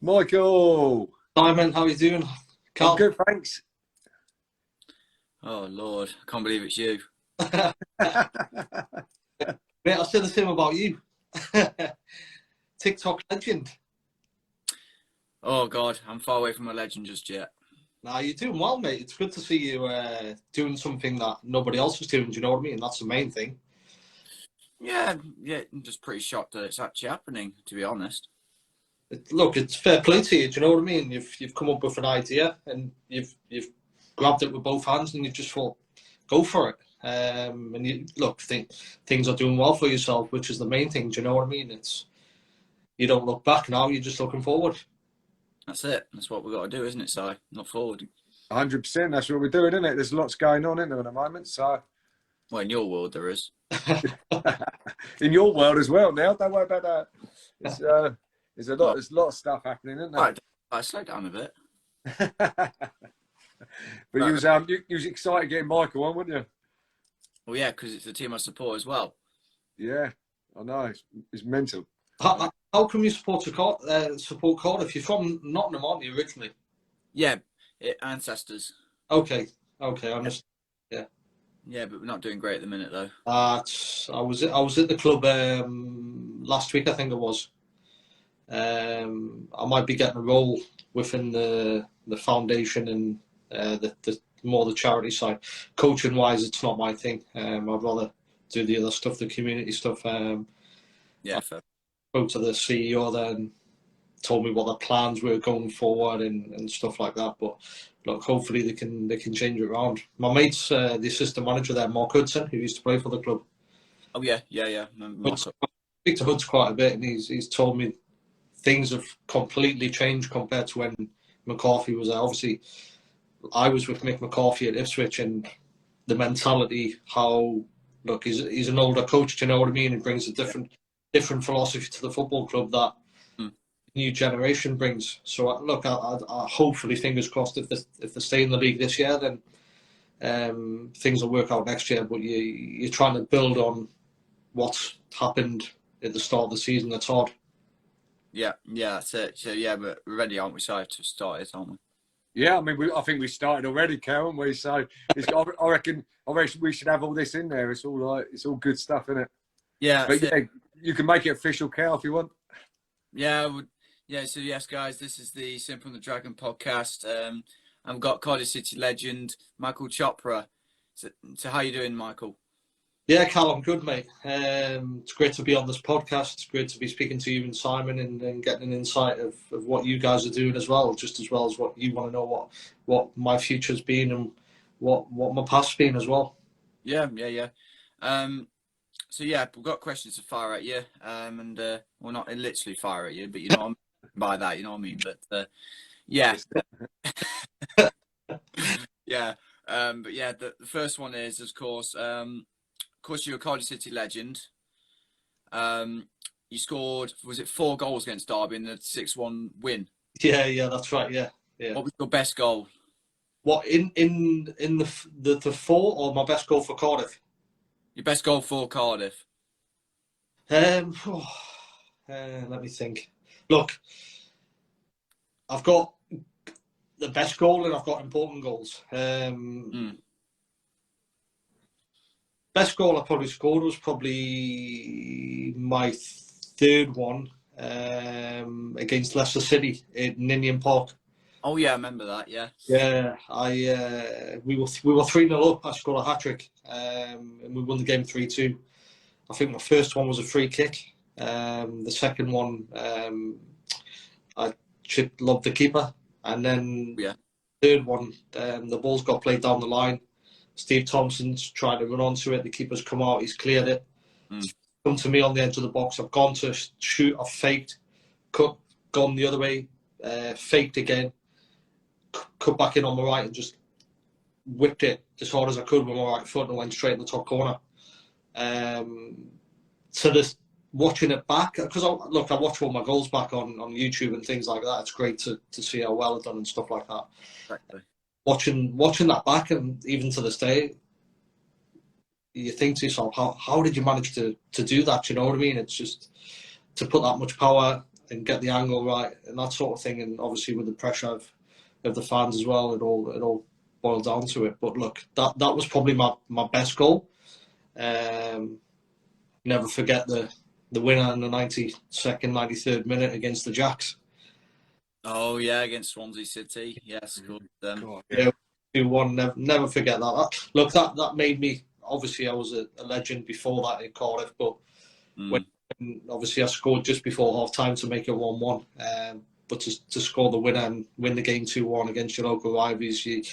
Michael, Simon, how are you doing? I'm Carl? good, thanks. Oh Lord, I can't believe it's you. Mate, I'll say the same about you. TikTok legend. Oh God, I'm far away from a legend just yet. Nah, you're doing well, mate. It's good to see you doing something that nobody else is doing. Do you know what I mean? That's the main thing. Yeah, I'm just pretty shocked that it's actually happening, to be honest. Look, it's fair play to you. Do you know what I mean? You've come up with an idea and you've grabbed it with both hands and you've just thought, go for it. And you look, things are doing well for yourself, which is the main thing. Do you know what I mean? You don't look back now. You're just looking forward. That's it. That's what we've got to do, isn't it, Si? Not forward. 100%, that's what we're doing, isn't it? There's lots going on in there at the moment, so Well, in your world, there is. in your world as well now. Don't worry about that. There's a lot of stuff happening, isn't there? Right, I slow down a bit. But you was excited getting Michael on, weren't you? Well, yeah, because it's the team I support as well. Yeah, I know. It's mental. How come you support Cardiff? You're from Nottingham, aren't you, originally? Yeah, ancestors. Okay, I understand. Yeah, but we're not doing great at the minute, though. I was at the club last week, I think it was. I might be getting a role within the foundation and the charity side. Coaching wise, it's not my thing. I'd rather do the other stuff, the community stuff. Yeah, fair. Spoke to the CEO then, told me what their plans were going forward and stuff like that. But look, hopefully they can change it around. My mate's the assistant manager there, Mark Hudson, who used to play for the club. Oh yeah. I speak to Huds quite a bit, and he's told me things have completely changed compared to when McCarthy was there. Obviously, I was with Mick McCarthy at Ipswich, and the mentality, how look, he's an older coach. Do you know what I mean? He brings a different philosophy to the football club that new generation brings. So look, I hopefully, fingers crossed, if they stay in the league this year, then things will work out next year. But you're trying to build on what's happened at the start of the season. That's hard. Yeah, that's it. So yeah, we're ready, aren't we, Si, to start it, aren't we? Yeah, I mean, I think we started already, Karen. So I reckon we should have all this in there. It's all good stuff, isn't it? Yeah, but yeah, you can make it official, Cal, if you want. Yeah, so yes, guys, this is the Simple and the Dragon podcast. I've got Cardiff City legend Michael Chopra. So how you doing, Michael? Yeah, Cal, I'm good, mate. It's great to be on this podcast. It's great to be speaking to you and Simon and getting an insight of what you guys are doing as well as what you want to know, what my future's been and what my past's been as well. Yeah. So yeah, we've got questions to fire at you, and well, not literally fire at you, but you know what I mean by that, you know what I mean. But yeah, yeah. But yeah, the first one is, of course, you're a Cardiff City legend. You scored, was it 4 goals against Derby in the 6-1 win? Yeah, that's right. Yeah. What was your best goal? What in the 4 or my best goal for Cardiff? Your best goal for Cardiff? Let me think. Look, I've got the best goal and I've got important goals. Best goal I probably scored was probably my 3rd one against Leicester City in Ninian Park. Oh yeah, I remember that. Yeah. Yeah, we were 3-0 up. I scored a hat-trick, and we won the game 3-2. I think my first one was a free kick. The second one, I lobbed the keeper, and then the third one, the ball's got played down the line. Steve Thompson's trying to run onto it. The keeper's come out. He's cleared it. Come to me on the edge of the box. I've gone to shoot. I've faked, gone the other way, faked again, cut back in on my right and just whipped it as hard as I could with my right foot and went straight in the top corner. So this watching it back, because I watch all my goals back on YouTube and things like that. It's great to see how well I've done and stuff like that. Exactly. Watching that back, and even to this day, you think to yourself, how did you manage to do that? You know what I mean? It's just to put that much power and get the angle right and that sort of thing. And obviously with the pressure of the fans as well, it all boiled down to it. But look, that was probably my best goal. Never forget the winner in the 92nd, 93rd minute against the Jacks. Oh yeah, against Swansea City. Yes, good. Yeah, 2-1. Never forget that. Look, that made me. Obviously, I was a legend before that in Cardiff, but when obviously I scored just before half time to make it 1-1. But to score the winner and win the game 2-1 against your local rivals, you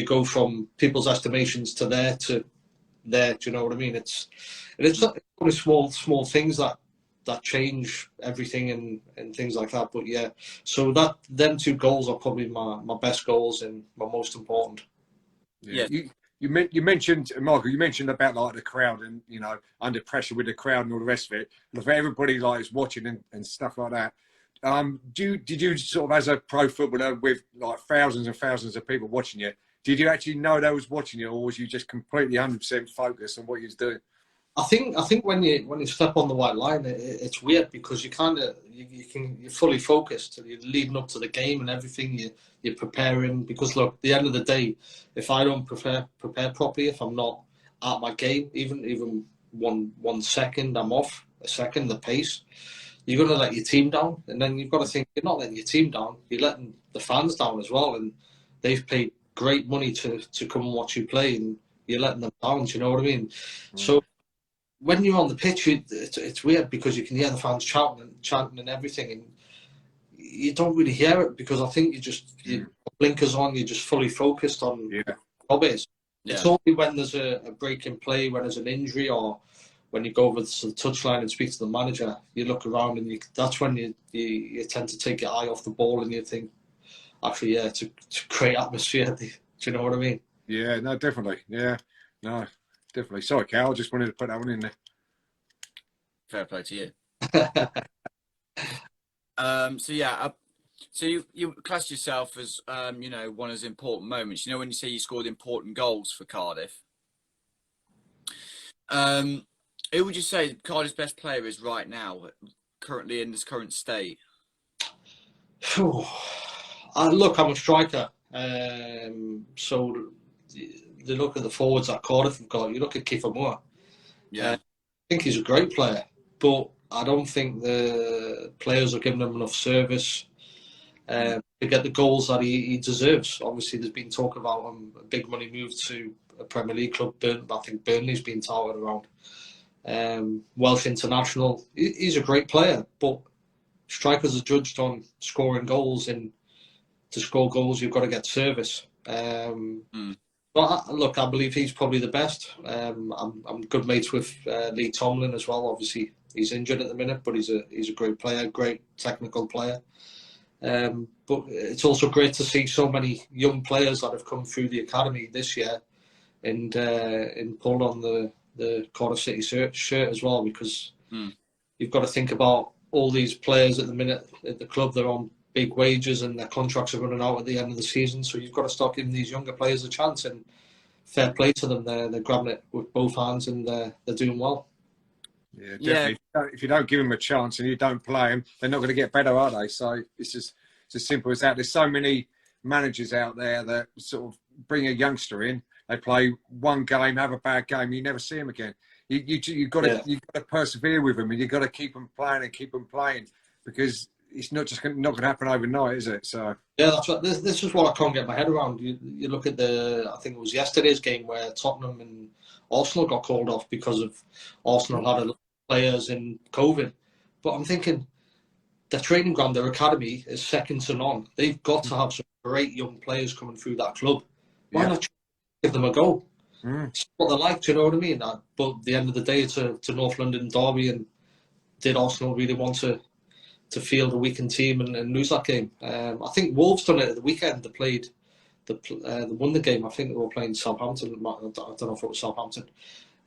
go from people's estimations to there to there. Do you know what I mean? It's only small things that change everything and things like that. But yeah, so them 2 goals are probably my best goals and my most important. Yeah. You mentioned, Michael, you mentioned about like the crowd and, you know, under pressure with the crowd and all the rest of it. And for everybody like is watching and stuff like that. Did you sort of, as a pro footballer with like thousands and thousands of people watching you, did you actually know they was watching you, or was you just completely 100% focused on what you was doing? I think when you step on the white line, it's weird because you kind of you're fully focused. You're leading up to the game and everything. You're preparing because look, at the end of the day, if I don't prepare properly, if I'm not at my game, even one second, I'm off a second the pace. You're going to let your team down, and then you've got to think you're not letting your team down. You're letting the fans down as well, and they've paid great money to come and watch you play, and you're letting them down. Do you know what I mean? So when you're on the pitch, it's weird because you can hear the fans chanting and everything, and you don't really hear it because I think you blinkers on, you're just fully focused on what it is. Yeah. It's only when there's a break in play, when there's an injury, or when you go over to the touchline and speak to the manager, you look around and that's when you tend to take your eye off the ball and you think, actually, yeah, it's a great atmosphere. Do you know what I mean? Yeah, no, definitely. Yeah, no, definitely. Sorry, Cal, I just wanted to put that one in there. Fair play to you. So you class yourself as you know, one of those important moments. You know, when you say you scored important goals for Cardiff. Who would you say Cardiff's best player is right now, currently in this current state? Look, I'm a striker. So the look at the forwards that Cardiff have got, you look at Kiefer Moore. Yeah. I think he's a great player, but I don't think the players are giving him enough service to get the goals that he deserves. Obviously, there's been talk about a big money move to a Premier League club. I think Burnley's been touted around. Welsh international. He's a great player, but strikers are judged on scoring goals, and to score goals, you've got to get service. But look, I believe he's probably the best. I'm good mates with Lee Tomlin as well. Obviously, he's injured at the minute, but he's a great player, great technical player. But it's also great to see so many young players that have come through the academy this year and pulled on the Cardiff City shirt as well, because you've got to think about all these players at the minute at the club. They're on big wages and their contracts are running out at the end of the season, so you've got to start giving these younger players a chance, and fair play to them. They're grabbing it with both hands and they're doing well. Yeah, definitely. Yeah. If you don't give them a chance and you don't play them, they're not going to get better, are they? So it's as simple as that. There's so many managers out there that sort of bring a youngster in. They play one game, have a bad game, you never see them again. You've got to persevere with them, and you've got to keep them playing because it's not going to happen overnight, is it? So yeah, that's what this is what I can't get my head around. You look at I think it was yesterday's game where Tottenham and Arsenal got called off because of Arsenal had a lot of players in COVID. But I'm thinking their training ground, their academy is second to none. They've got to have some great young players coming through that club. Why not give them a go? It's what they're like, do you know what I mean? But at the end of the day, it's a North London derby, and did Arsenal really want to field a weakened team and lose that game? I think Wolves done it at the weekend. They won the game. I think they were playing Southampton. I don't know if it was Southampton,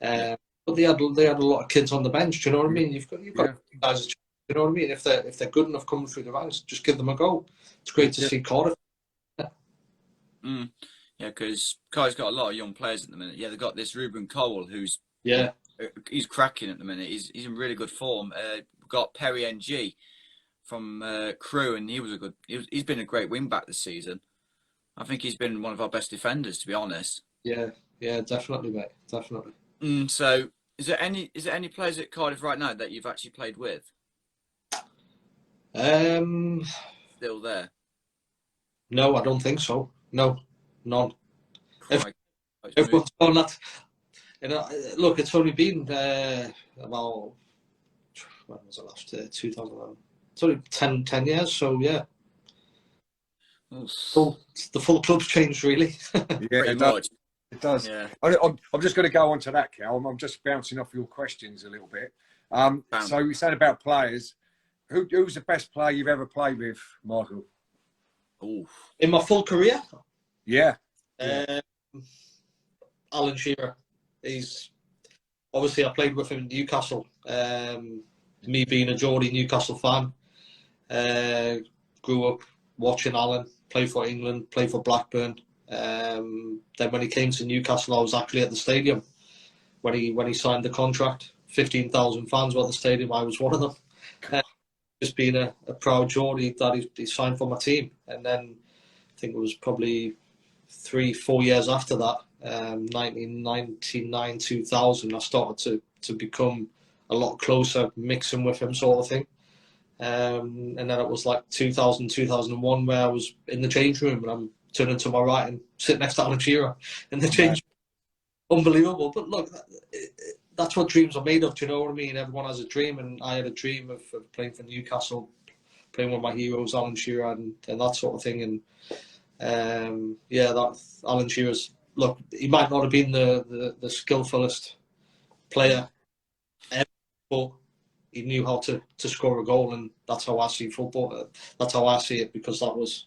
but they had a lot of kids on the bench. Do you know what I mean? You've got guys. Do you know what I mean? If they're good enough coming through the ranks, just give them a go. It's great to see Cardiff. Yeah, because Cardiff's got a lot of young players at the minute. Yeah, they've got this Ruben Cole who's he's cracking at the minute. He's in really good form. We've got Perry NG Crewe, and he's been a great wing back this season. I think he's been one of our best defenders, to be honest. Yeah, definitely, mate, definitely. So, is there any players at Cardiff right now that you've actually played with? Still there? No, I don't think so. No, none. Right. Everyone's gone that. Look, it's only been about, when was it last? 2000. It's only 10 years, so yeah. The full club's changed, really. Yeah, it does. It does. Yeah. I'm just going to go on to that, Cal. I'm just bouncing off your questions a little bit. So you said about players. Who's the best player you've ever played with, Michael? Ooh. In my full career? Yeah. Alan Shearer. He's obviously, I played with him in Newcastle. Me being a Geordie Newcastle fan, grew up watching Alan play for England, play for Blackburn. Then when he came to Newcastle, I was actually at the stadium when he signed the contract. 15,000 fans were at the stadium. I was one of them. Just being a proud Geordie that he signed for my team. And then I think it was probably 3-4 years after that, 1999, 2000, I started to become a lot closer, mixing with him, sort of thing. And then it was like 2000, 2001, where I was in the change room and I'm turning to my right and sitting next to Alan Shearer in the change room. Unbelievable. But look, that's what dreams are made of. Do you know what I mean? Everyone has a dream, and I had a dream of playing for Newcastle, playing with my heroes, Alan Shearer, and that sort of thing. And that Alan Shearer's, look, he might not have been the skillfulest player ever, but he knew how to score a goal, and that's how I see football. That's how I see it, because that was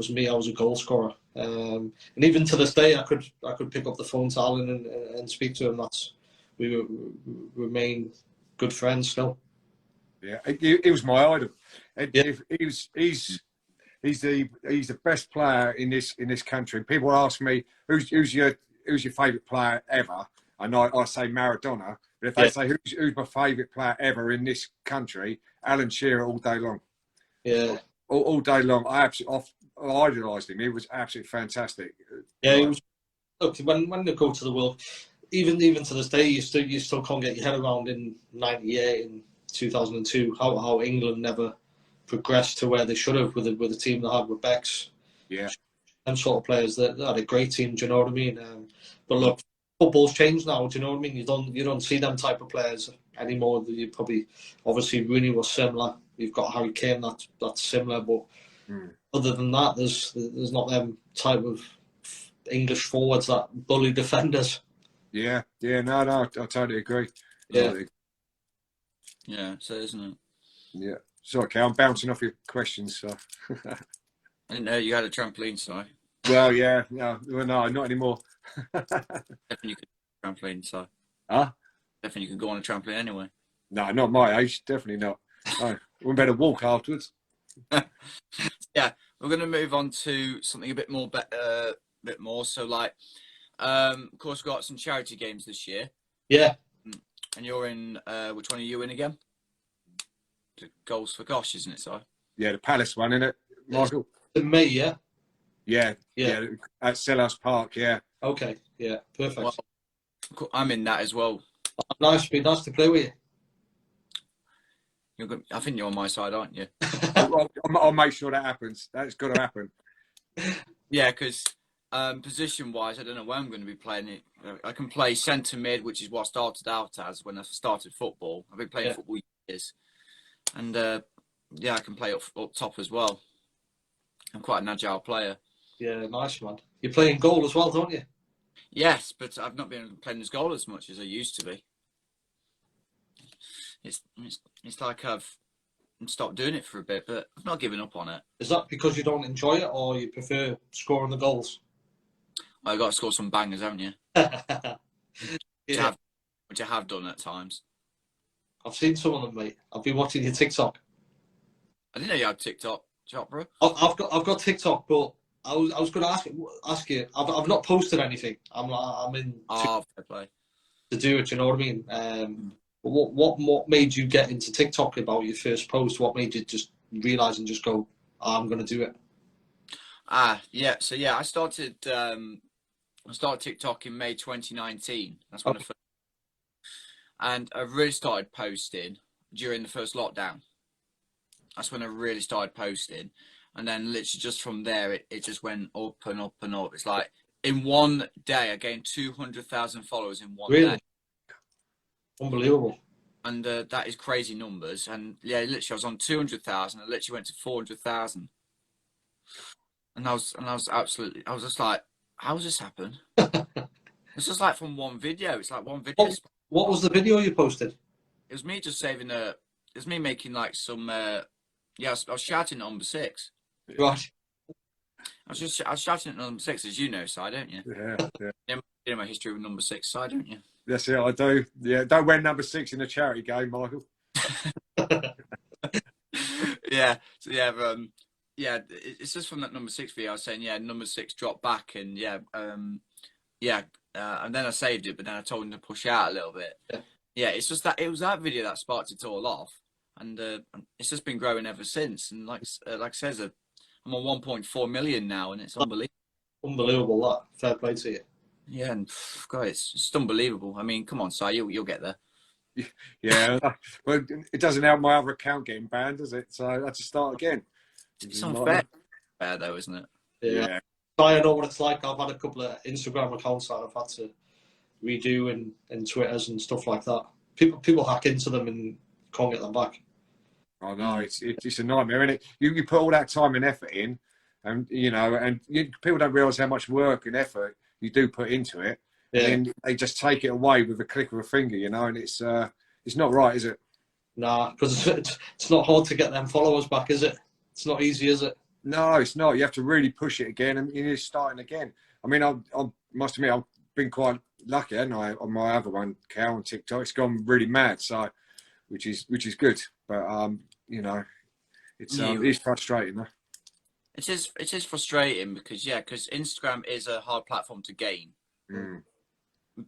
me. I was a goal scorer, and even to this day, I could pick up the phone to Alan and speak to him. We remain good friends still. Yeah, he was my idol. He's the best player in this country. People ask me who's your favourite player ever, and I say Maradona. But if they say who's my favourite player ever in this country, Alan Shearer all day long. Yeah, all day long. I idolised him. He was absolutely fantastic. Yeah, he was. Look, when they go to the World, even to this day, you still can't get your head around in '98 and 2002 how England never progressed to where they should have with the team they had with Becks. Yeah, and sort of players that had a great team. Do you know what I mean? But look, football's changed now. Do you know what I mean? You don't see them type of players anymore. You probably, obviously, Rooney was similar. You've got Harry Kane that's similar, but other than that, there's not them type of English forwards that bully defenders. Yeah, no, I totally agree. Yeah, so isn't it? Yeah. Sorry, Cal, I'm bouncing off your questions. So. I didn't know you had a trampoline, so. Well, yeah, no, not anymore. Definitely you could trampoline, so. Huh? Definitely you can go on a trampoline anyway. No, not my age. Definitely not. No, we better walk afterwards. Yeah, we're going to move on to something a bit more. So, like, of course, we've got some charity games this year. Yeah. And you're in. Which one are you in again? The Goals for Gosh, isn't it? So. Yeah, the Palace one, isn't it, Michael? In May, yeah. Yeah. At Selhurst Park, yeah. Okay, yeah, perfect. Well, I'm in that as well. Nice to play with you. I think you're on my side, aren't you? I'll make sure that happens. That's got to happen. Yeah, because position-wise, I don't know where I'm going to be playing it. I can play centre mid, which is what I started out as when I started football. I've been playing football years, and I can play up top as well. I'm quite an agile player. Yeah, nice, man. You play in goal as well, don't you? Yes, but I've not been playing as goal as much as I used to be. It's like I've stopped doing it for a bit, but I've not given up on it. Is that because you don't enjoy it, or you prefer scoring the goals? Well, I've got to score some bangers, haven't you? Which I have done at times. I've seen some of them, mate. I've been watching your TikTok. I didn't know you had TikTok, Chopra. I've got TikTok, but I was going to ask you. I've not posted anything. I'm in fair play to do it. You know what I mean? What made you get into TikTok about your first post? What made you just realise and just go, oh, I'm going to do it? Yeah. So yeah, I started TikTok in May 2019. That's when and I really started posting during the first lockdown. That's when I really started posting. And then literally just from there, it just went up and up and up. It's like in one day, I gained 200,000 followers in one day. Unbelievable. And that is crazy numbers. And yeah, literally I was on 200,000. I literally went to 400,000. And I was just like, how has this happened? It's just like from one video. It's like one video. What was the video you posted? It was me just saving it was me making like some, I was shouting at number 6. Right. I was shouting at number 6, as you know, Si, don't you? Yeah. You know my history with number 6, Si, don't you? That's it, I do. Yeah, don't wear number 6 in a charity game, Michael. Yeah. So it's just from that number 6 video. I was saying, number 6 dropped back, and and then I saved it, but then I told him to push out a little bit. Yeah, it's just that it was that video that sparked it all off, and it's just been growing ever since. And like says, I'm on 1.4 million now, and it's unbelievable. Unbelievable, that. Fair play to you. Yeah, and God, it's just unbelievable. I mean, come on, Si, you'll get there. Yeah, well, it doesn't help my other account getting banned, does it? So I had to start again. It's unfair, though, isn't it? Yeah. I know what it's like. I've had a couple of Instagram accounts that I've had to redo and Twitters and stuff like that. People hack into them and can't get them back. I know, it's a nightmare, isn't it? You put all that time and effort in, and people don't realise how much work and effort you do put into it. Yeah. And then they just take it away with a click of a finger, and it's not right, is it? Nah, because it's not hard to get them followers back, is it? It's not easy, is it? No, it's not. You have to really push it again, and you're starting again. I mean, I must admit, I've been quite lucky, haven't I, on my other one, Cal, on TikTok. It's gone really mad, so which is good. But it's frustrating, though. It is frustrating because Instagram is a hard platform to gain. Mm.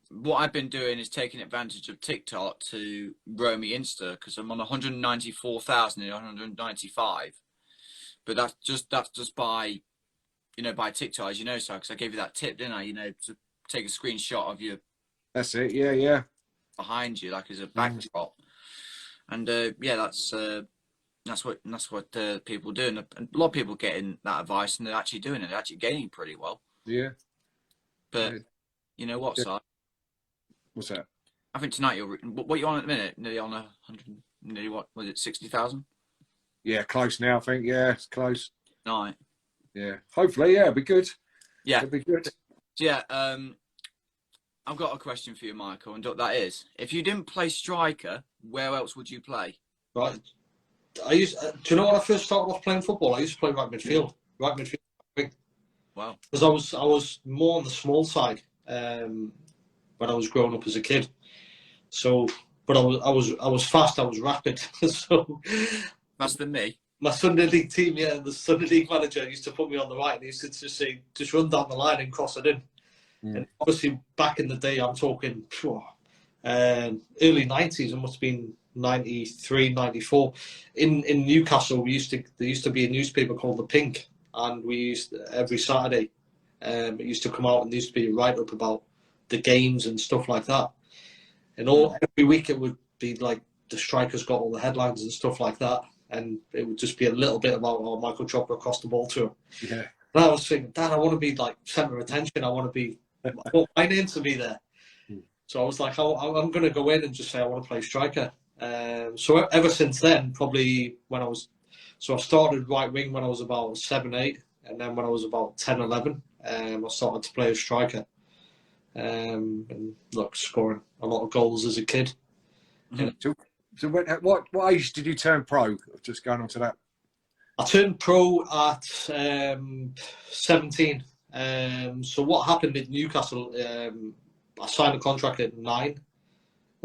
What I've been doing is taking advantage of TikTok to grow me Insta, because I'm on 194,000 and 195. But that's just by TikTok, as you know, so because I gave you that tip, didn't I? To take a screenshot of your. That's it. Yeah. Behind you, like as a backdrop, and that's what people do, and a lot of people getting that advice, and they're actually doing it. They're actually gaining pretty well. Yeah. But you know what, Si? What's that? I think tonight what are you on at the minute? Nearly on 100. Nearly what was it? 60,000. Yeah, close now. I think. Yeah, it's close. Right. Yeah. Hopefully, it'll be good. Yeah. It'll be good. Yeah. I've got a question for you, Michael, and that is, if you didn't play striker, where else would you play? Right. Do you know when I first started off playing football? I used to play right midfield. Wow. Because I was more on the small side when I was growing up as a kid. So, but I was fast. I was rapid. So. Faster than me. My Sunday League team, the Sunday League manager used to put me on the right, and he used to just say, just run down the line and cross it in. Mm. And obviously, back in the day, I'm talking early 90s, it must have been 93, 94. In Newcastle, there used to be a newspaper called The Pink, and we used every Saturday, it used to come out, and there used to be a write-up about the games and stuff like that. And every week it would be like the strikers got all the headlines and stuff like that. And it would just be a little bit about Michael Chopra crossed the ball to him. Yeah. And I was thinking, Dad, I want to be like centre of attention. I want my name to be there. So I was like, I'm going to go in and just say I want to play striker. So ever since then, probably I started right wing when I was about 7, 8. And then when I was about 10, 11, I started to play as striker. And scoring a lot of goals as a kid. Mm-hmm. So what age did you turn pro? Just going on to that. I turned pro at 17. So what happened at Newcastle, I signed a contract at 9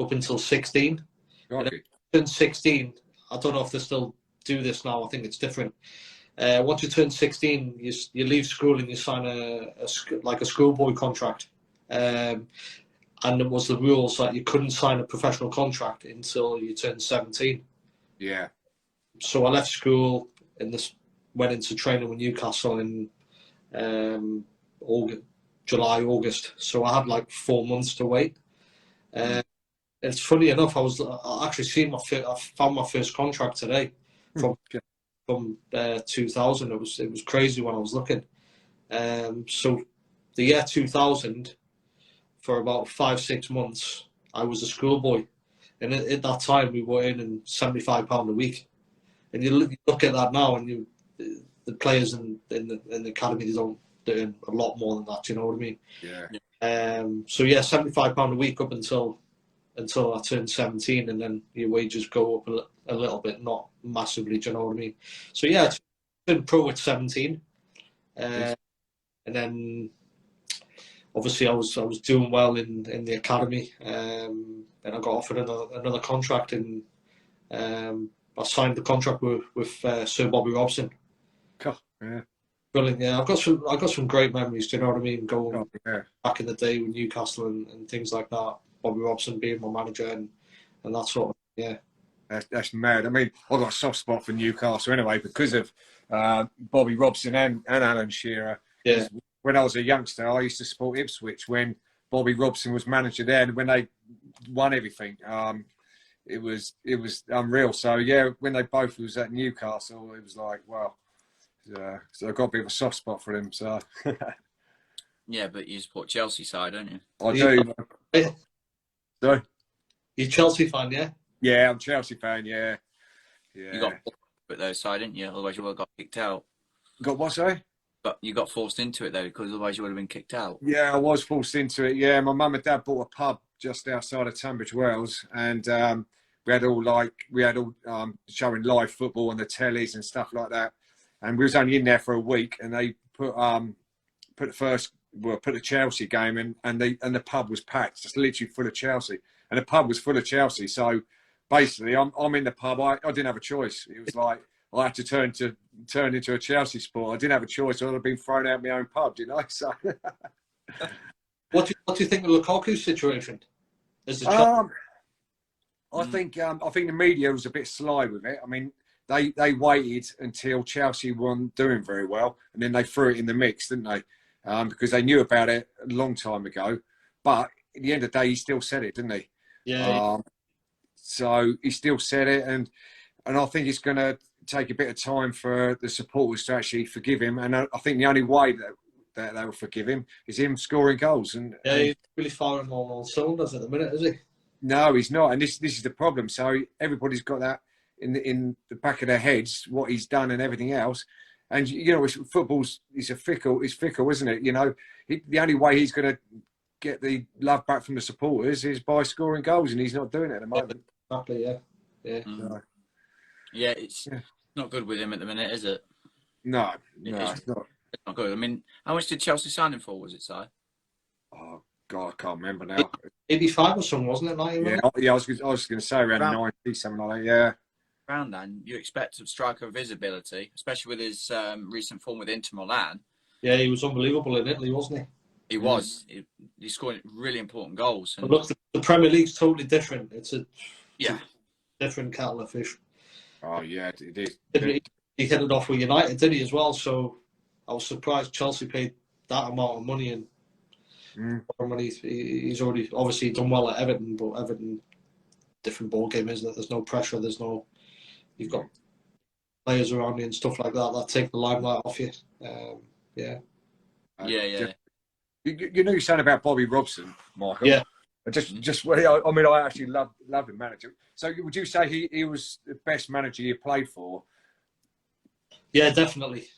up until 16. Okay. Turned 16, I don't know if they still do this now, I think it's different. Once you turn 16, you leave school and you sign a schoolboy contract. And it was the rules that you couldn't sign a professional contract until you turned 17. Yeah. So I left school went into training with Newcastle in July, August. So I had like 4 months to wait. It's funny enough, I actually I found my first contract today from 2000. It was crazy when I was looking. So the year 2000, for about 5-6 months, I was a schoolboy, and at that time we were earning £75 a week. And you look at that now, and the players in the academy, they earn a lot more than that. You know what I mean? Yeah. So yeah, £75 a week up until I turned 17, and then your wages go up a little bit, not massively. Do you know what I mean? So yeah, I turned pro at 17, and then obviously I was doing well in the academy, and I got offered another contract, and I signed the contract with Sir Bobby Robson. Cool. Yeah. Brilliant. Yeah, I've got some great memories. Do you know what I mean? Going yeah. back in the day with Newcastle and things like that. Bobby Robson being my manager and that sort of, yeah. That's mad. I mean, I've got a soft spot for Newcastle anyway because of Bobby Robson and Alan Shearer. Yeah. When I was a youngster, I used to support Ipswich when Bobby Robson was manager there, and when they won everything, it was unreal. So yeah, when they both was at Newcastle, it was like, wow. So I've got a bit of a soft spot for him. So yeah, but you support Chelsea side, don't you? I do. So you're a Chelsea fan, yeah? Yeah, I'm a Chelsea fan. Yeah. You got put those side, didn't you? Otherwise, you would have got kicked out. Got what, sorry? But you got forced into it though, because otherwise you would have been kicked out. Yeah, I was forced into it. Yeah, my mum and dad bought a pub just outside of Tunbridge Wells, and we had all showing live football on the tellies and stuff like that. And we was only in there for a week, and they put the Chelsea game in, and the pub was packed, just literally full of Chelsea, and the pub was full of Chelsea. So basically, I'm in the pub. I didn't have a choice. It was like I had to turn into a Chelsea sport. I didn't have a choice. I'd have been thrown out of my own pub, you know. So, what do you think of Lukaku's situation? I think the media was a bit sly with it. I mean, they waited until Chelsea weren't doing very well, and then they threw it in the mix, didn't they? Because they knew about it a long time ago. But at the end of the day, he still said it, didn't he? Yeah. So he still said it, and I think it's going to take a bit of time for the supporters to actually forgive him. And I think the only way that they will forgive him is him scoring goals. And he's really firing on all cylinders at the minute, is he? No, he's not. And this is the problem. So everybody's got that in the back of their heads, what he's done and everything else. And you know, football's fickle, isn't it? You know, the only way he's going to get the love back from the supporters is by scoring goals, and he's not doing it at the moment. Exactly. Yeah. So, yeah, it's not good with him at the minute, is it? No, it's not. It's not good. I mean, how much did Chelsea sign him for? Was it, Si? Oh God, I can't remember now. 85 or something, wasn't it? 90, yeah. I was going to say around 90, something like that. Yeah. Around then, you expect a striker of his ability, especially with his recent form with Inter Milan. Yeah, he was unbelievable in Italy, wasn't he? He was. He scored really important goals. And look, the Premier League's totally different. It's a different kettle of fish. Oh yeah, it is. He hit it off with United, did he, as well? So I was surprised Chelsea paid that amount of money, and he's already obviously done well at Everton, but Everton, different ball game, isn't it? There's no pressure. You've got players around you and stuff like that take the limelight off you. Yeah. You know, you're saying about Bobby Robson, Michael. Yeah. I actually love him manager. So would you say he was the best manager you played for? Yeah, definitely.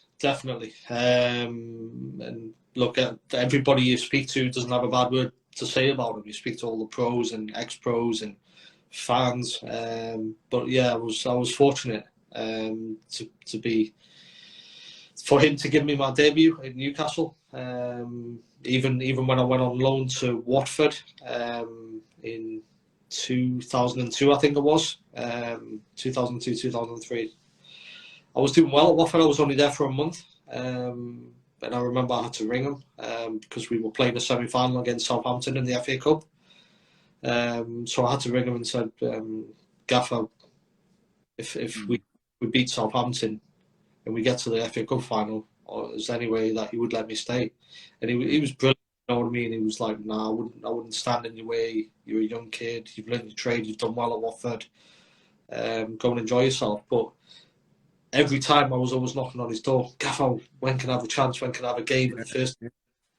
And look, everybody you speak to doesn't have a bad word to say about him. You speak to all the pros and ex-pros and fans. But yeah, I was fortunate for him to give me my debut in Newcastle. Even when I went on loan to Watford in 2002, I think it was 2002, 2003. I was doing well at Watford. I was only there for a month, and I remember I had to ring him because we were playing a semi-final against Southampton in the FA Cup. So I had to ring him and said, "Gaffer, if we we beat Southampton and we get to the FA Cup final, or is there any way that he would let me stay? And he was brilliant. You know what I mean? He was like, "Nah, I wouldn't stand in your way. You're a young kid. You've learned your trade. You've done well at Watford. Go and enjoy yourself." But every time I was always knocking on his door, "Gaffer, when can I have a chance? When can I have a game?" And first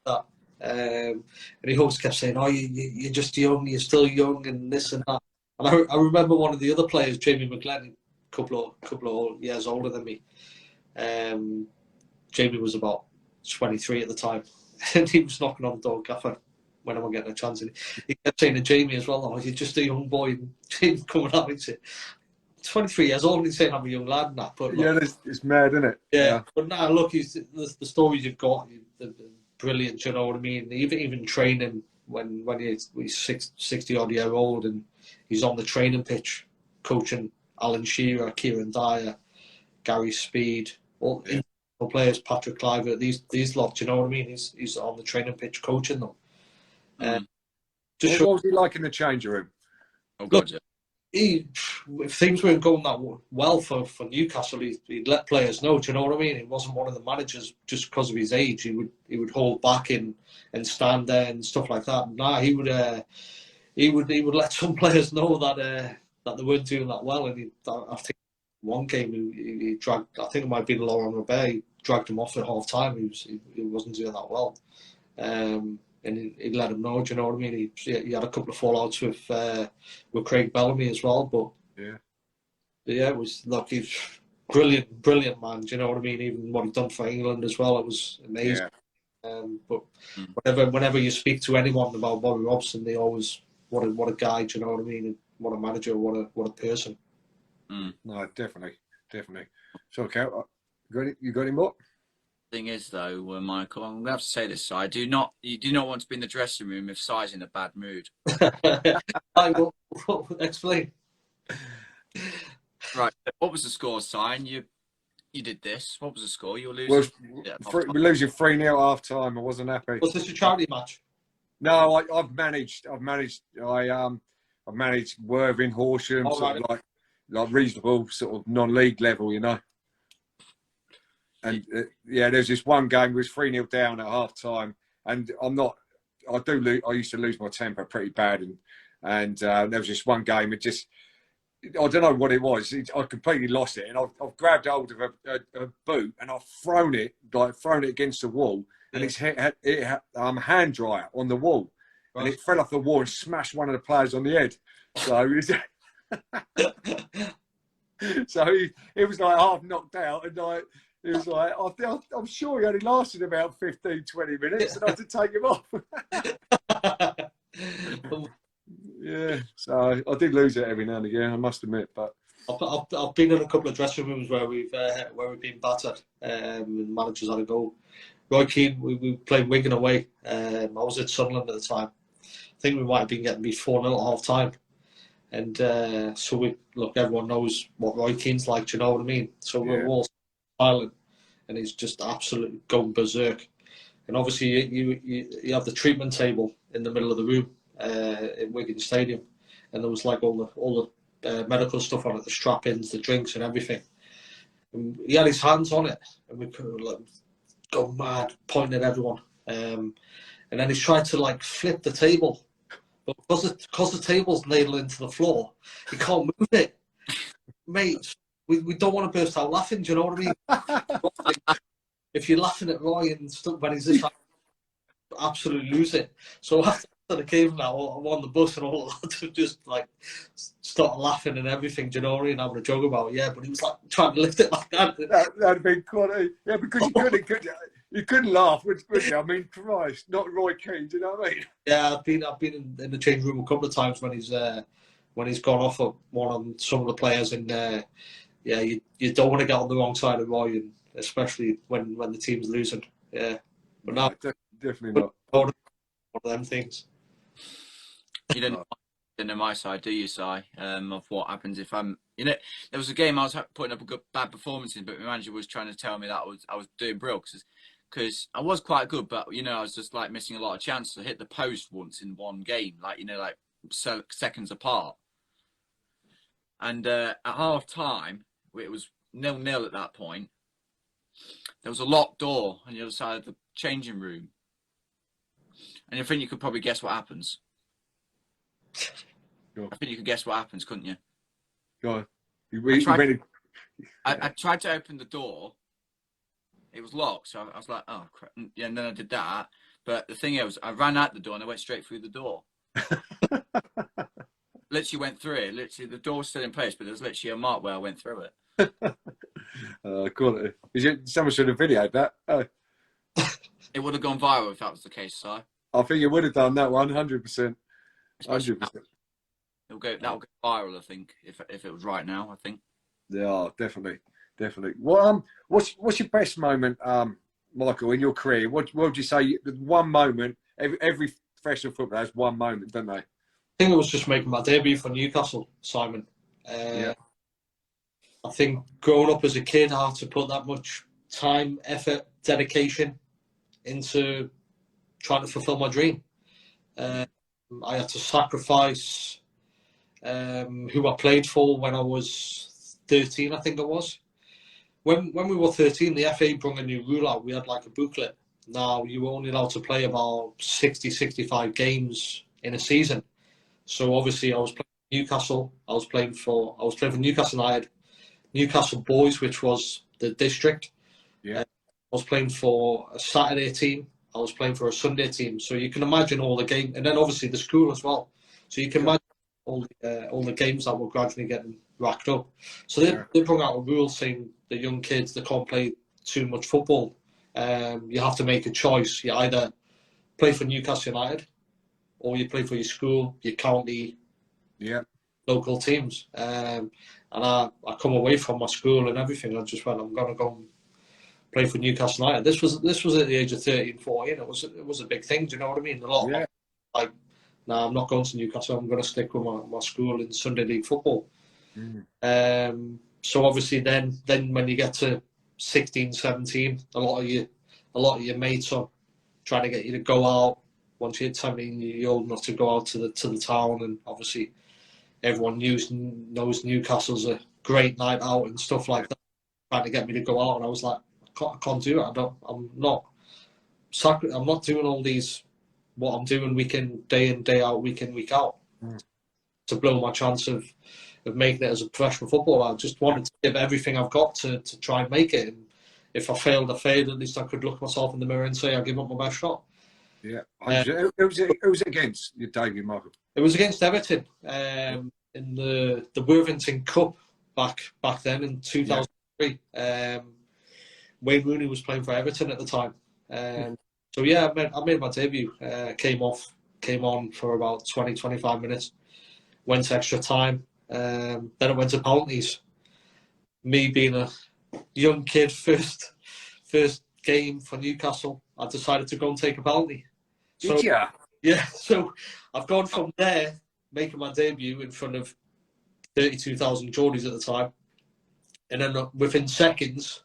that, and he always kept saying, "Oh, you're just young. You're still young, and this and that." And I remember one of the other players, Jamie McGlenn, a couple of years older than me. Jamie was about 23 at the time, and he was knocking on the door, "Gaffer, when am I getting a chance?" And he kept saying to Jamie as well, "Oh, you're just a young boy." And Jamie coming at me saying, 23 years old, and he's saying I'm a young lad and that. But look, yeah, it's mad, isn't it? yeah. But now look, the stories you've got, they're brilliant. You know what I mean? Even training when he's 60 odd year old, and he's on the training pitch coaching Alan Shearer, Kieran Dyer, Gary Speed, all players, Patrick Cliver, these lots. You know what I mean? He's on the training pitch coaching them. What was he like in the change room? Oh God, yeah. If things weren't going that well for Newcastle, he'd let players know. Do you know what I mean? He wasn't one of the managers just because of his age. He would hold back and stand there and stuff like that. Nah, he would let some players know that they weren't doing that well. And I think one game he dragged. I think it might have been Laurent Robert. He dragged him off at half time. He wasn't doing that well. And he let him know. Do you know what I mean? He had a couple of fallouts with Craig Bellamy as well. But yeah, it was he's brilliant man. Do you know what I mean? Even what he'd done for England as well, it was amazing. But whenever you speak to anyone about Bobby Robson, they always what a guy. Do you know what I mean? And what a manager. What a person. No, definitely. So, okay, you got any more? Thing is, though, Michael, I'm going to have to say this. So you do not want to be in the dressing room if Si's in a bad mood. Explain. Right. What was the score, Si? You did this. What was the score? You were losing. We're losing 3-0 at half time. I wasn't happy. Was this a charity match? No, I've managed Worthing, Horsham, sort of like reasonable sort of non-league level, you know. And there's this one game it was 3-0 down at half time, and I used to lose my temper pretty bad, and there was this one game. I don't know what it was. I completely lost it, and I've grabbed hold of a boot and I've thrown it against the wall, and it's hand dryer on the wall, and it fell off the wall and smashed one of the players on the head. So he was like half knocked out, and he was like, I'm sure he only lasted about 15, 20 minutes, and I had to take him off. Yeah, so I did lose it every now and again, I must admit. But I've been in a couple of dressing rooms where we've been battered, and managers had a go. Roy Keane, we played Wigan away. I was at Sunderland at the time. I think we might have been getting beat 4-0 at half time. And so everyone knows what Roy Keane's like, do you know what I mean? So we're all silent, and he's just absolutely going berserk. And obviously you have the treatment table in the middle of the room in Wigan Stadium, and there was like all the medical stuff on it, the strap-ins, the drinks and everything. And he had his hands on it, and we could go mad, pointing at everyone. And then he's trying to flip the table. But because the table's nailed into the floor, he can't move it. Mate, we don't want to burst out laughing, do you know what I mean? If you're laughing at Roy and stuff when he's just absolutely lose it. So after the game now, I'm on the bus and all that to just start laughing and everything, do you know what I mean? Having a joke about it, but he was trying to lift it like that. That'd been quite because you couldn't laugh, would you? I mean, Christ, not Roy Keane, do you know what I mean? Yeah, I've been in the change room a couple of times when he's gone off at one on some of the players, and you don't want to get on the wrong side of Roy, and especially when the team's losing. Yeah, but no, definitely not. One of them things. You don't know my side, do you, Si? Of what happens if I'm, there was a game I was putting up a good bad performance in, but my manager was trying to tell me that I was doing brilliant because I was quite good, but I was just missing a lot of chances. I hit the post once in one game, seconds apart. And at half time, it was 0-0 at that point. There was a locked door on the other side of the changing room. And I think you could probably guess what happens. Sure. I think you could guess what happens, couldn't you? Go on. I tried to open the door. It was locked, so I was like, oh, crap. Yeah, and then I did that. But the thing is, I ran out the door and I went straight through the door. Literally went through it. Literally, the door was still in place, but there's literally a mark where I went through it. Quality. Someone should have videoed that. Oh. It would have gone viral if that was the case, Si. I think it would have done that 100%. 100%. That'll go viral, I think, if it was right now, I think. Yeah, definitely. Well, what's your best moment, Michael, in your career? What would you say? One moment. Every professional footballer has one moment, don't they? I think it was just making my debut for Newcastle, Simon. Yeah. I think growing up as a kid, I had to put that much time, effort, dedication into trying to fulfill my dream. I had to sacrifice who I played for when I was 13, I think it was. When we were 13, the FA brought a new rule out. We had like a booklet. Now, you were only allowed to play about 60, 65 games in a season. So obviously I was playing for Newcastle. I was playing for Newcastle United, Newcastle Boys, which was the district. Yeah. I was playing for a Saturday team. I was playing for a Sunday team. So you can imagine all the games, and then obviously the school as well. So you can imagine all the games that were gradually getting racked up. So they brought out a rule saying the young kids, they can't play too much football. You have to make a choice. You either play for Newcastle United or you play for your school, your county, local teams. And I come away from my school and everything. I just went, I'm going to go and play for Newcastle United. This was at the age of 13, 14. It was a big thing. Do you know what I mean? A lot of like, no, I'm not going to Newcastle. I'm going to stick with my school in Sunday League football. So obviously then when you get to 16, 17, a lot of your mates are trying to get you to go out. Once you hit 17, you're old enough to go out to the town, and obviously everyone knows Newcastle's a great night out and stuff like that. Trying to get me to go out, and I was like, I can't do it. I'm not doing all these what I'm doing day in, day out, week in, week out to blow my chance of making it as a professional footballer. I just wanted to give everything I've got to try and make it. And if I failed, I failed. At least I could look myself in the mirror and say I give up my best shot. Yeah. Who was it against your debut, Michael? It was against Everton in the Worthington Cup back then in 2003. Wayne Rooney was playing for Everton at the time. So yeah, I made my debut. Came on for about 20, 25 minutes. Went to extra time. Then it went to penalties. Me being a young kid, first game for Newcastle, I decided to go and take a penalty. Did you? Yeah, so I've gone from there, making my debut in front of 32,000 Geordies at the time, and then within seconds,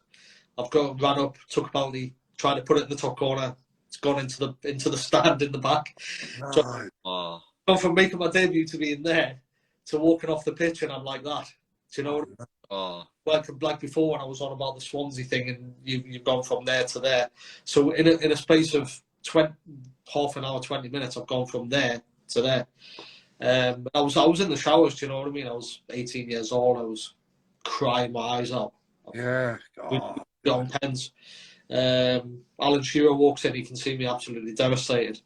ran up, took a penalty, tried to put it in the top corner. It's gone into the stand in the back. No. So gone from making my debut to being there to walking off the pitch, and I'm like that. Do you know what I mean? Like before when I was on about the Swansea thing, and you've gone from there to there. So in a space of half an hour, 20 minutes, I've gone from there to there. I was in the showers. Do you know what I mean? I was 18 years old. I was crying my eyes out. Yeah. On pens. Alan Shearer walks in. He can see me absolutely devastated.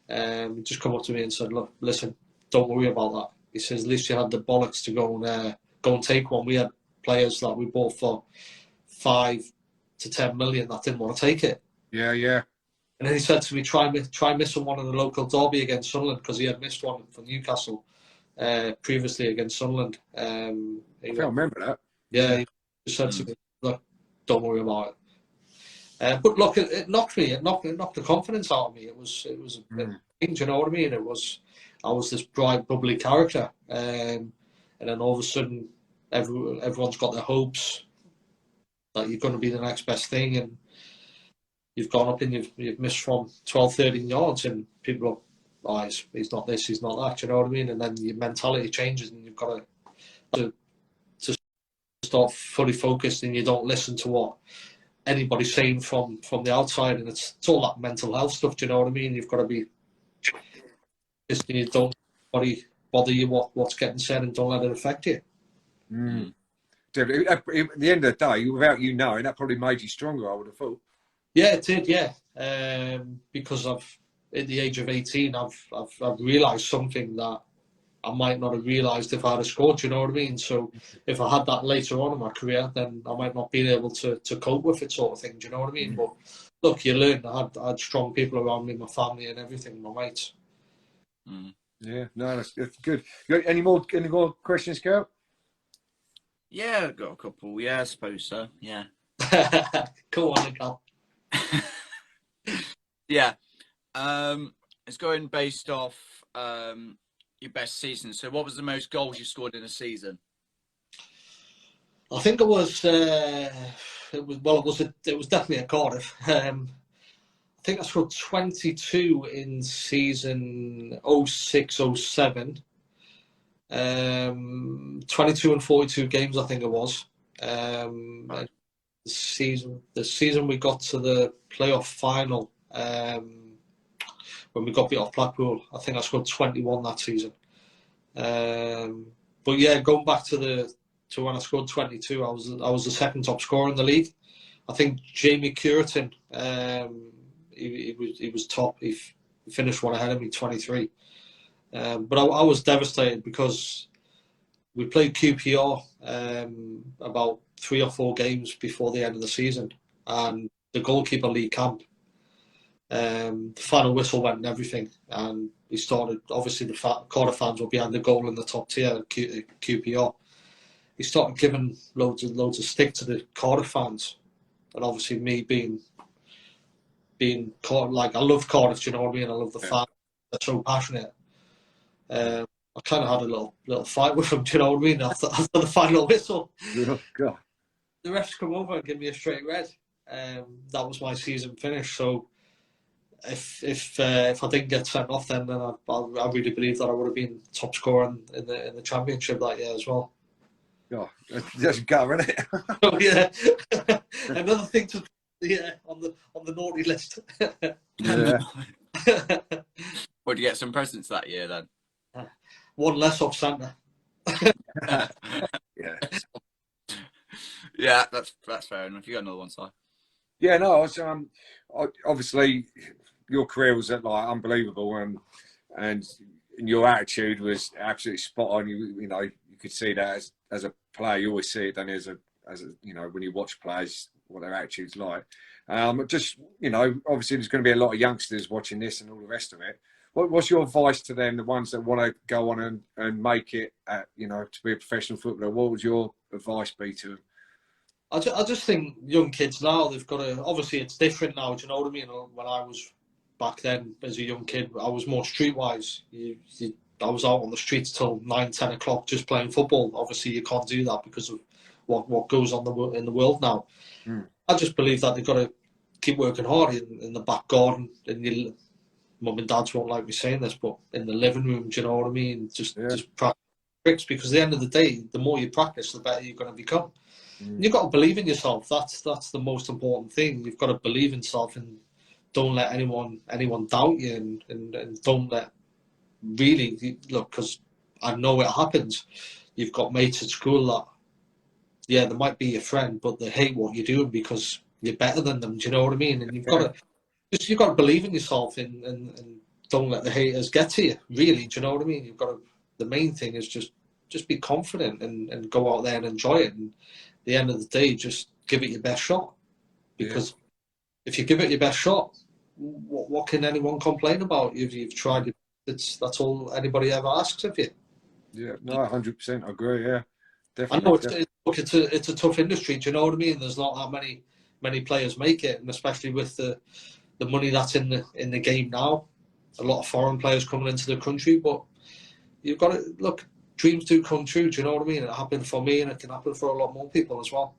He just come up to me and said, "Look, listen, don't worry about that." He says, "At least you had the bollocks to go and take one." We had players that we bought for 5 to 10 million that didn't want to take it. Yeah. And then he said to me, try missing one in the local derby against Sunderland, because he had missed one for Newcastle previously against Sunderland. I remember that. Yeah, he said to me, "Look, don't worry about it." But look, it knocked me. It knocked the confidence out of me. It was a thing, you know what I mean? I was this bright, bubbly character, and then all of a sudden, everyone's got their hopes that you're going to be the next best thing, and you've gone up and you've missed from 12, 13 yards, and people are, he's not this, he's not that, you know what I mean? And then your mentality changes, and you've got to start fully focused and you don't listen to what anybody's saying from the outside, and it's all that mental health stuff. Do you know what I mean? You've got to be just, you don't bother you what's getting said, and don't let it affect you. Mm. At the end of the day, without you knowing, that probably made you stronger, I would have thought. Yeah, it did. Yeah, because at the age of 18, I've realised something that I might not have realised if I had scored. You know what I mean? So if I had that later on in my career, then I might not be able to cope with it, sort of thing. Do you know what I mean? But look, you learn. I had strong people around me, my family, and everything, my mates. Yeah, no, that's good. You got any more questions, Carl? Yeah, I've got a couple. Yeah, I suppose so. Yeah. Go on, Carl. Yeah. It's going based off your best season. So what was the most goals you scored in a season? I think it was definitely at Cardiff. I think I scored 22 in season 06-07. 22 and 42 games, I think it was. The season we got to the playoff final, when we got beat off Blackpool, I think I scored 21 that season. But yeah, going back to when I scored 22, I was the second top scorer in the league. I think Jamie Curtin, he was top. He finished one ahead of me, 23. But I was devastated because we played QPR about 3 or 4 games before the end of the season, and the goalkeeper Lee Camp, the final whistle went and everything, and we started, obviously the Cardiff fans were behind the goal in the top tier at QPR. He started giving loads of stick to the Cardiff fans, and obviously me being like, I love Cardiff, do you know what I mean? I love the fans, they're so passionate. I kind of had a little fight with him, do you know what I mean? After the final whistle, Oh, God. The refs come over and give me a straight red. That was my season finish. So if I didn't get sent off, then I really believe that I would have been top scorer in the championship that year as well. Oh, that's go, isn't it? Oh yeah, another thing to on the naughty list. Yeah. Would you get some presents that year then? One less off Santa. Yeah. Yeah, that's fair enough. You got another one, Si? Yeah, no, I was, obviously your career was like unbelievable, and your attitude was absolutely spot on. You know, you could see that as a player. You always see it, don't you, as a you know, when you watch players, what their attitude's like. Just, you know, obviously there's going to be a lot of youngsters watching this and all the rest of it. What's your advice to them, the ones that want to go on and make it, you know, to be a professional footballer? What would your advice be to them? I just think young kids now, they've got to, obviously it's different now, do you know what I mean? When I was back then as a young kid, I was more streetwise. I was out on the streets till 9, 10 o'clock just playing football. Obviously you can't do that because of what goes on in the world now. I just believe that they've got to keep working hard in the back garden, in your mum and dads won't like me saying this, but in the living room, do you know what I mean? Just practice tricks, because at the end of the day, the more you practice, the better you're going to become. You've got to believe in yourself. That's the most important thing. You've got to believe in yourself, and don't let anyone doubt you, and don't let really look, because I know it happens. You've got mates at school that, yeah, they might be your friend, but they hate what you're doing because you're better than them. Do you know what I mean? And you've got to believe in yourself, and don't let the haters get to you. Really, do you know what I mean? You've got to. The main thing is just be confident and go out there and enjoy it. And at the end of the day, just give it your best shot. Because if you give it your best shot, what can anyone complain about? You've tried it. That's all anybody ever asks of you. Yeah, no, 100%. I agree. Yeah, definitely. I know it's a tough industry. Do you know what I mean? There's not that many players make it, and especially with the money that's in the game now, a lot of foreign players coming into the country. But you've got to look. Dreams do come true. Do you know what I mean? It happened for me, and it can happen for a lot more people as well.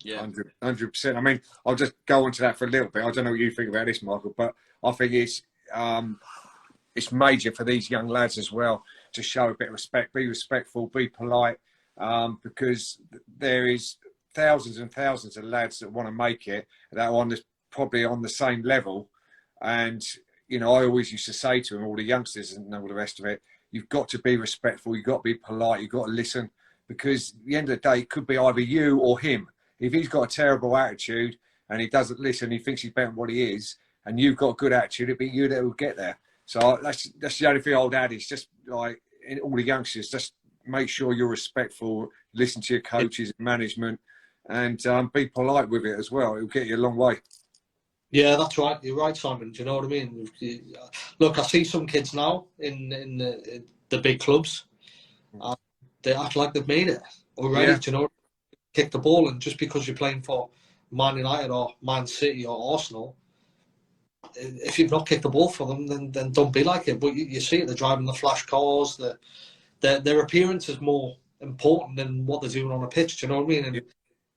Yeah, 100%. I mean, I'll just go on to that for a little bit. I don't know what you think about this, Michael, but I think it's major for these young lads as well to show a bit of respect, be respectful, be polite, because there is thousands and thousands of lads that want to make it that are probably on the same level. And, you know, I always used to say to them, all the youngsters and all the rest of it, you've got to be respectful, you've got to be polite, you've got to listen, because at the end of the day, it could be either you or him. If he's got a terrible attitude and he doesn't listen, he thinks he's better than what he is, and you've got a good attitude, it'll be you that will get there. So that's the only thing I would add is just like in all the youngsters, just make sure you're respectful, listen to your coaches and management, and be polite with it as well. It'll get you a long way. Yeah, that's right. You're right, Simon. Do you know what I mean? Look, I see some kids now in the big clubs. They act like they've made it already. Yeah. Do you know? Kick the ball, and just because you're playing for Man United or Man City or Arsenal, if you've not kicked the ball for them, then don't be like it. But you see it, they're driving the flash cars. Their appearance is more important than what they're doing on a pitch. Do you know what I mean? And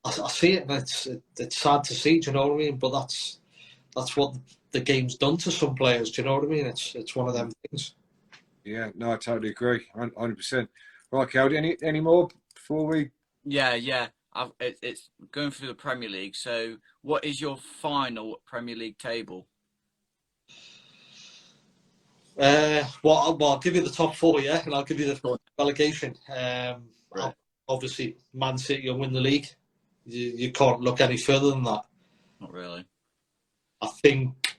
I see it, and it's sad to see. Do you know what I mean? But that's what the game's done to some players. Do you know what I mean? It's one of them things. Yeah, no, I totally agree, 100%. Right, Kel, any more before we? Yeah. It's going through the Premier League. So, what is your final Premier League table? Well, I'll give you the top four, yeah, and I'll give you the relegation. Right. Obviously, Man City will win the league. You can't look any further than that. Not really. I think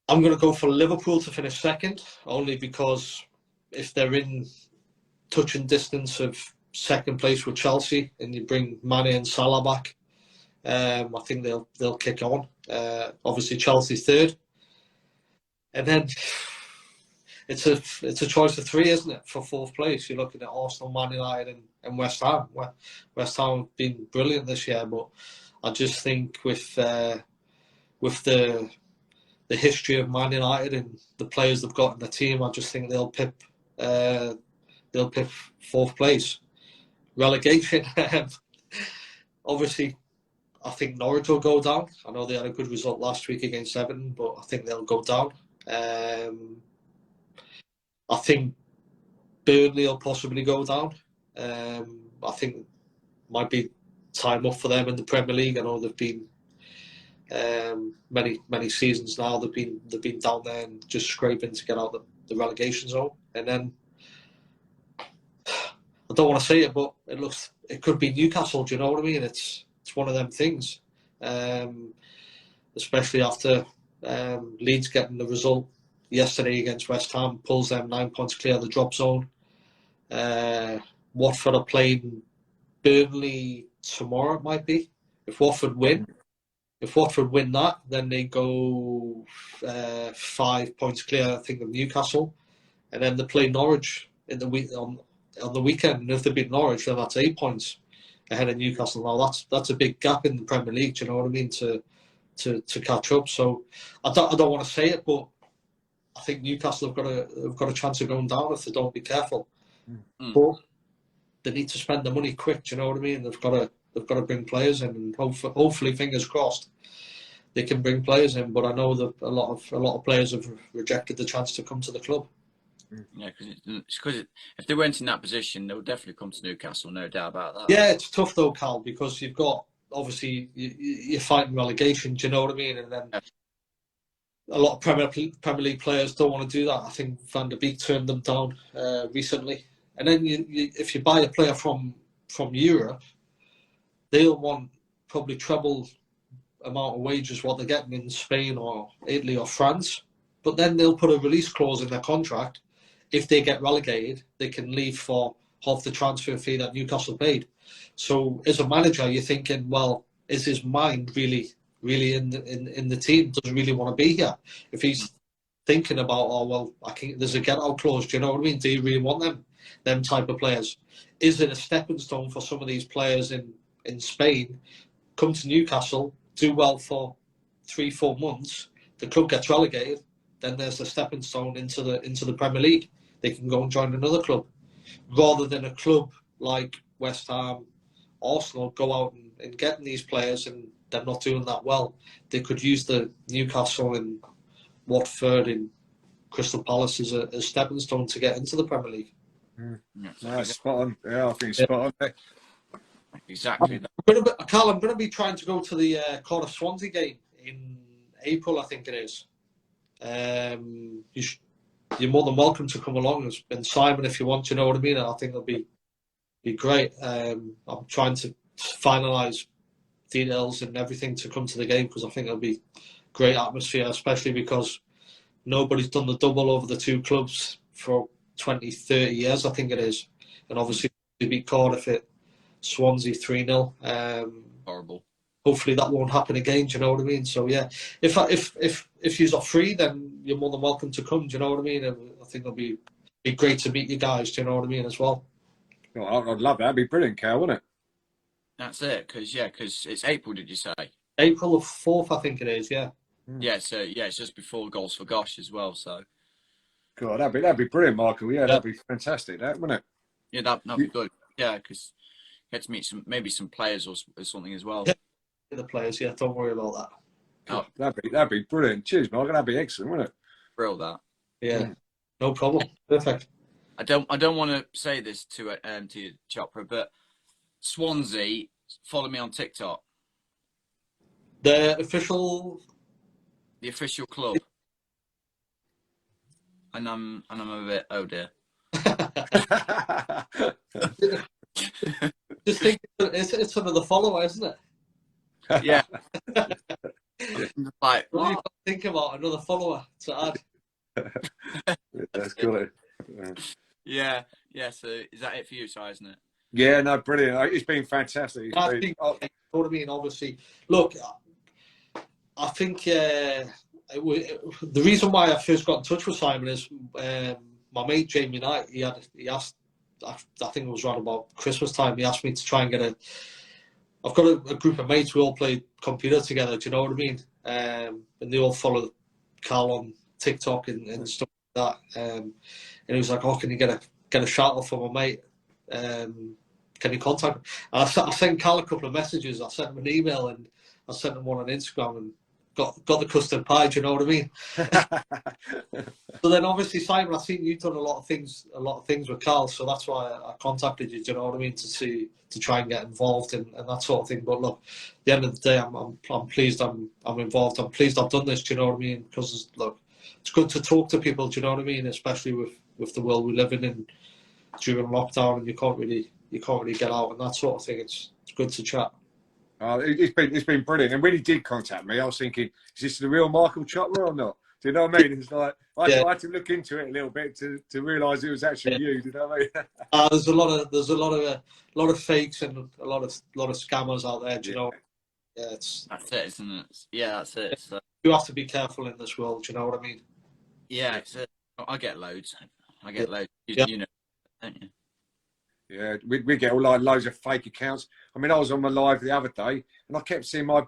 I'm going to go for Liverpool to finish second, only because if they're in touching distance of second place with Chelsea and you bring Mane and Salah back, I think they'll kick on. Obviously, Chelsea's third. And then it's a choice of three, isn't it, for fourth place? You're looking at Arsenal, Man United, and West Ham. West Ham have been brilliant this year, but I just think with the history of Man United and the players they've got in the team, I just think they'll pip fourth place. Relegation, obviously, I think Norwich will go down. I know they had a good result last week against Everton, but I think they'll go down. I think Burnley will possibly go down. I think might be time up for them in the Premier League. I know they've been many seasons now. They've been down there and just scraping to get out the relegation zone. And then I don't want to say it, but it could be Newcastle. Do you know what I mean? It's one of them things, especially after Leeds getting the result yesterday against West Ham, pulls them 9 points clear of the drop zone. Watford are playing Burnley tomorrow, it might be. If Watford win that, then they go 5 points clear, I think, of Newcastle. And then they play Norwich in the week on the weekend. And if they beat Norwich, then that's 8 points ahead of Newcastle. Now that's a big gap in the Premier League. Do you know what I mean? To catch up. So I don't want to say it, but I think Newcastle have got a chance of going down if they don't be careful. But they need to spend the money quick. Do you know what I mean? They've got to bring players in, and hopefully, fingers crossed, they can bring players in. But I know that a lot of players have rejected the chance to come to the club. Yeah, because if they weren't in that position, they would definitely come to Newcastle, no doubt about that. Yeah, it's tough though, Cal, because you've got obviously you're fighting relegation. Do you know what I mean? And then a lot of Premier League players don't want to do that. I think Van der Beek turned them down recently. And then if you buy a player from Europe, they'll want probably treble amount of wages what they're getting in Spain or Italy or France. But then they'll put a release clause in their contract. If they get relegated, they can leave for half the transfer fee that Newcastle paid. So as a manager, you're thinking, well, is his mind really in the team? Does he really want to be here? If he's thinking about, oh well, there's a get out clause. Do you know what I mean? Do you really want them type of players? Is it a stepping stone for some of these players in Spain? Come to Newcastle, do well for 3-4 months. The club gets relegated. Then there's a stepping stone into the Premier League. They can go and join another club, rather than a club like West Ham, Arsenal go out and getting these players and they're not doing that well. They could use the Newcastle and Watford and Crystal Palace as a stepping stone to get into the Premier League. Yeah, No, spot on. Yeah, I think spot on. exactly. Carl, I'm going to be trying to go to the Cardiff Swansea game in April, I think it is. You're more than welcome to come along, and Simon, if you want, you know what I mean? I think it'll be great. I'm trying to finalise details and everything to come to the game, because I think it'll be great atmosphere, especially because nobody's done the double over the two clubs for 20, 30 years, I think it is. And obviously, we beat Cardiff at Swansea 3-0. Horrible. Hopefully that won't happen again. Do you know what I mean? So yeah, if you're free, then you're more than welcome to come. Do you know what I mean? I think it'll be great to meet you guys. Do you know what I mean as well? Oh, I'd love that. That'd be brilliant, Cal, wouldn't it? That's it. Because it's April. Did you say? April the 4th, I think it is. Yeah. Yeah. So yeah, it's just before Goals for Gosh as well. So. God, that'd be brilliant, Michael. Yeah, that'd be fantastic, wouldn't it? Yeah, that'd be good. Yeah, because get to meet some players or something as well. Yeah. The players, yeah, don't worry about that. Oh, that'd be brilliant. Cheers, Michael. That'd be excellent, wouldn't it? Real that. Yeah, no problem. Perfect. I don't want to say this to you, Chopra, but Swansea follow me on TikTok. The official club, and I'm a bit, oh dear. Just think, it's another follower, isn't it? Yeah. Like, what do you think about another follower to add? That's good. Yeah. So is that it for you, Si, isn't it? Yeah, no, brilliant. It's been fantastic. You know what I mean? Obviously, look, I think the reason why I first got in touch with Simon is my mate Jamie Knight. He asked, I think it was around about Christmas time. He asked me to try and get I've got a group of mates. We all play computer together. Do you know what I mean? And they all follow Carl on TikTok and stuff like that. And he was like, "Oh, can you get a shout out for my mate? Can you contact me?" And I sent Carl a couple of messages. I sent him an email and I sent him one on Instagram and got the custard pie. Do you know what I mean? So then, obviously, Simon, I've seen you've done a lot of things with Carl, so that's why I contacted you. Do you know what I mean? To try and get involved and that sort of thing. But look, at the end of the day, I'm pleased I'm involved. I'm pleased I've done this. Do you know what I mean? Because look, it's good to talk to people. Do you know what I mean? Especially with the world we live in and during lockdown, and you can't really get out and that sort of thing. It's good to chat. It's been brilliant. And when he did contact me, I was thinking, is this the real Michael Chopra or not? Do you know what I mean? It's like I had to look into it a little bit to realise it was actually you. Do you know what I mean? There's a lot of fakes and a lot of scammers out there. Do you know? Yeah, that's it, isn't it? Yeah, that's it. So. You have to be careful in this world. Do you know what I mean? Yeah, I get loads. Yeah. You know, don't you? Yeah, we get all like loads of fake accounts. I mean, I was on my live the other day, and I kept seeing my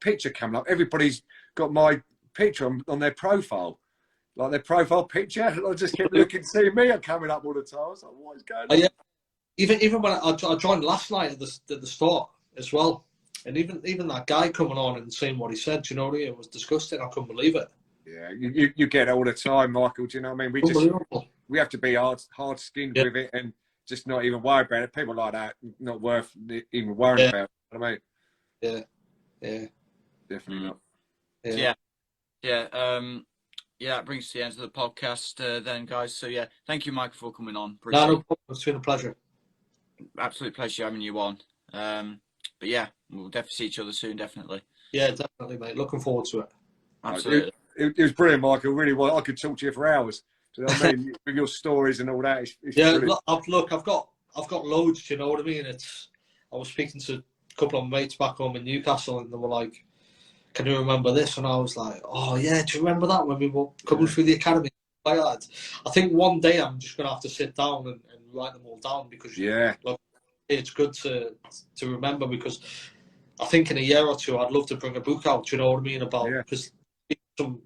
picture coming up. Everybody's got my picture on their profile, like their profile picture. I just kept looking, seeing me coming up all the time. I was like, what is going on? Yeah. Even when I joined last night at the start as well, and even that guy coming on and saying what he said, do you know what I mean? It was disgusting. I couldn't believe it. Yeah, you get it all the time, Michael. Do you know what I mean? We have to be hard skinned with it and just not even worry about it. People like that, not worth even worrying about. You know what I mean? Yeah. Definitely not. Yeah. That brings us to the end of the podcast then, guys. So, yeah, thank you, Michael, for coming on. No problem. It's been a pleasure. Absolute pleasure having you on. But, yeah, we'll definitely see each other soon, definitely. Yeah, definitely, mate. Looking forward to it. Absolutely. It was brilliant, Michael. Really well. I could talk to you for hours. Do you know what I mean? With your stories and all that. It's look, I've got loads. Do you know what I mean? I was speaking to a couple of mates back home in Newcastle, and they were like, "Can you remember this?" And I was like, "Oh yeah, do you remember that when we were coming through the academy?" Like that. I think one day I'm just gonna have to sit down and write them all down because look, it's good to remember, because I think in a year or two I'd love to bring a book out. Do you know what I mean? About because some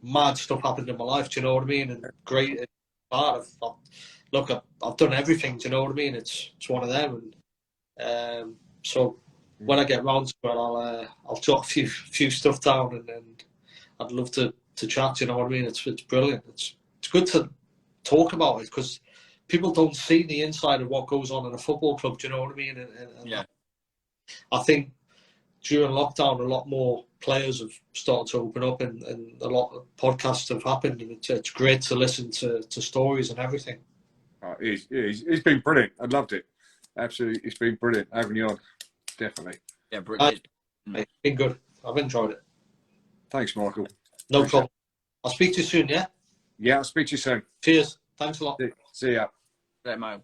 mad stuff happened in my life. Do you know what I mean? And great part of look, I've done everything. Do you know what I mean? It's one of them, and so. When I get round to it, I'll jot a few stuff down, and I'd love to chat. You know what I mean? It's brilliant. It's good to talk about it, because people don't see the inside of what goes on in a football club. Do you know what I mean? And Yeah. I think during lockdown, a lot more players have started to open up, and a lot of podcasts have happened, and it's great to listen to stories and everything. It's been brilliant. I loved it. Absolutely, it's been brilliant having you on. Definitely. Yeah, brilliant. It's been good. I've enjoyed it. Thanks, Michael. No problem. I'll speak to you soon, yeah? Yeah, I'll speak to you soon. Cheers. Thanks a lot. See ya. Yeah, Mo.